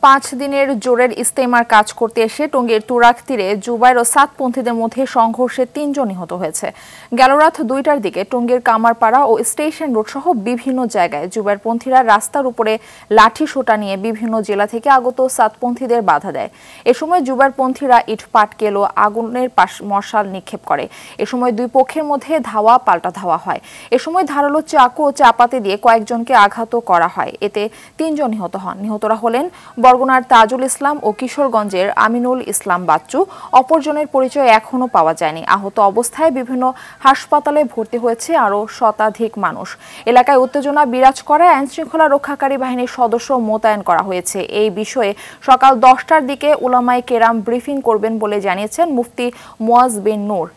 5 দিনের জোরের ইস্তেমার কাজ করতে এসে টঙ্গীর তুরাগ তীরে জুবাইর ও সাতপন্থীদের মধ্যে সংঘর্ষে 3 জন নিহত হয়েছে। গেল রাত 2টার দিকে টঙ্গীর কামারপাড়া ও স্টেশন রোড সহ বিভিন্ন জায়গায় জুবাইরপন্থীরা রাস্তার উপরে লাঠি সোটা নিয়ে বিভিন্ন জেলা থেকে আগত সাতপন্থীদের বাধা দেয়। এ সময় জুবাইরপন্থীরা ইট পাটকেল ও আগুনের মশাল নিক্ষেপ করে। এ সময় দুই পক্ষের মধ্যে ধাওয়া পাল্টা ধাওয়া হয়। এ সময় ধারালো চাকু ও চাপাতি দিয়ে কয়েকজনকে আঘাত করা হয়। এতে 3 জন নিহত হন। নিহতরা হলেন বরগুনার তাজুল ইসলাম ও কিশোরগঞ্জের আমিনুল ইসলাম বাচ্চু। অপরজনের পরিচয় এখনো পাওয়া যায়নি। আহত অবস্থায় বিভিন্ন হাসপাতালে ভর্তি হয়েছে আরও শতাধিক মানুষ। এলাকায় উত্তেজনা বিরাজ করায় আইনশৃঙ্খলা রক্ষাকারী বাহিনীর সদস্য মোতায়েন করা হয়েছে। এই বিষয়ে সকাল 10টার দিকে উলামায়ে কেরাম ব্রিফিং করবেন বলে জানিয়েছেন মুফতি মুয়াজ বিন নূর।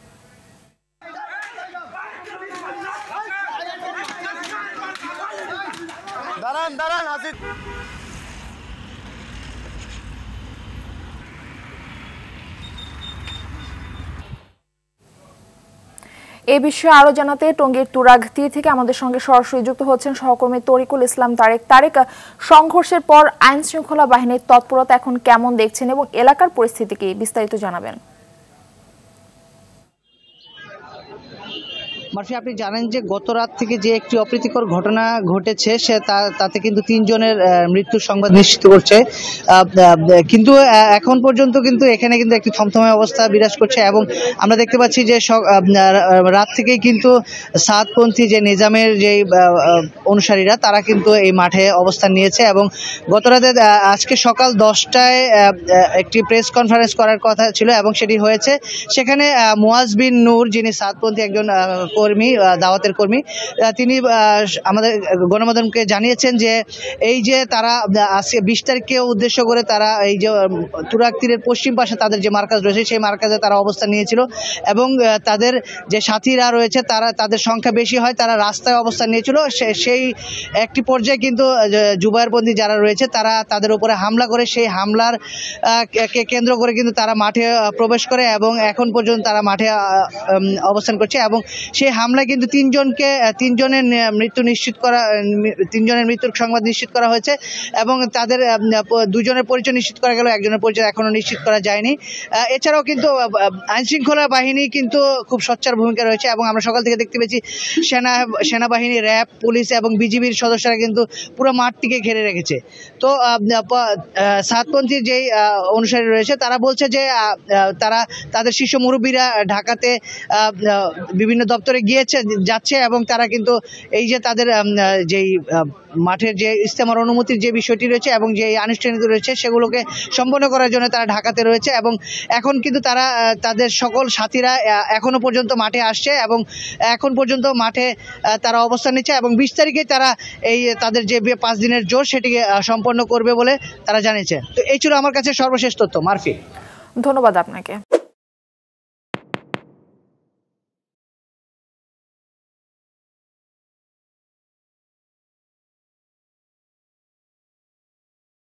এই বিষয়ে আরো জানাতে টঙ্গীর তুরাগ তীর থেকে আমাদের সঙ্গে সরাসরি যুক্ত হচ্ছেন সহকর্মী তরিকুল ইসলাম তারেক। সংঘর্ষের পর আইন শৃঙ্খলা বাহিনীর তৎপরতা এখন কেমন দেখছেন এবং এলাকার পরিস্থিতি কি, বিস্তারিত জানাবেন। মার্ফি, আপনি জানেন যে গত রাত থেকে যে একটি অপ্রীতিকর ঘটনা ঘটেছে তাতে কিন্তু 3 জনের মৃত্যুর সংবাদ নিশ্চিত করছে। কিন্তু এখন পর্যন্ত কিন্তু এখানে কিন্তু একটি থমথমে অবস্থা বিরাজ করছে এবং আমরা দেখতে পাচ্ছি যে রাত থেকেই কিন্তু সাতপন্থী যে নিজামের যে অনুসারীরা তারা কিন্তু এই মাঠে অবস্থান নিয়েছে এবং গত রাতে আজকে সকাল 10টায় একটি প্রেস কনফারেন্স করার কথা ছিল এবং সেটি হয়েছে। সেখানে মুয়াজ বিন নূর, যিনি সাতপন্থী একজন কর্মী, দাওয়াতের কর্মী, তিনি আমাদের গণমাধ্যমকে জানিয়েছেন যে এই যে তারা আজকে 20 তারিখকে উদ্দেশ্য করে তারা এই যে তুরাগ তীরের পশ্চিম পাশে তাদের যে মার্কাজ রয়েছে সেই মার্কাজে তারা অবস্থান নিয়েছিল এবং তাদের যে সাথীরা রয়েছে তাদের সংখ্যা বেশি হয়, তারা রাস্তায় অবস্থান নিয়েছিল। সেই একটি পর্যায়ে কিন্তু জুবাইরপন্থী যারা রয়েছে তারা তাদের উপরে হামলা করে, সেই হামলার কে কেন্দ্র করে কিন্তু তারা মাঠে প্রবেশ করে এবং এখন পর্যন্ত তারা মাঠে অবস্থান করছে এবং সেই হামলায় কিন্তু 3 জনের মৃত্যুর সংবাদ নিশ্চিত করা হয়েছে এবং তাদের 2 জনের পরিচয় নিশ্চিত করা গেল, একজনের পরিচয় এখনো নিশ্চিত করা যায়নি। এছাড়াও কিন্তু আইনশৃঙ্খলা বাহিনী কিন্তু খুব সোচ্চার ভূমিকা রয়েছে এবং আমরা সকাল থেকে দেখতে পেয়েছি সেনাবাহিনী, র্যাব, পুলিশ এবং বিজিবির সদস্যরা কিন্তু পুরো মাঠটিকে ঘিরে রেখেছে। তো সাতপন্থীর যেই অনুসারী রয়েছে তারা বলছে যে তারা তাদের শীর্ষ মুরব্বীরা ঢাকাতে বিভিন্ন দপ্তরে যাচ্ছে এবং তারা কিন্তু এই যে তাদের যেই মাঠের যে ইস্তেমার অনুমতির যে বিষয়টি রয়েছে এবং যে আনুষ্ঠানিকতা রয়েছে সেগুলোকে সম্পন্ন করার জন্য তারা ঢাকাতে রয়েছে এবং এখন কিন্তু তারা তাদের সকল সাথীরা এখনো পর্যন্ত মাঠে আসছে এবং এখন পর্যন্ত মাঠে তারা অবস্থান নিচ্ছে এবং 20 তারিখে তারা এই তাদের যে 5 দিনের জোর সেটিকে সম্পন্ন করবে বলে তারা জানিয়েছে। তো এই ছিল আমার কাছে সর্বশেষ তথ্য। মার্ফি, ধন্যবাদ আপনাকে।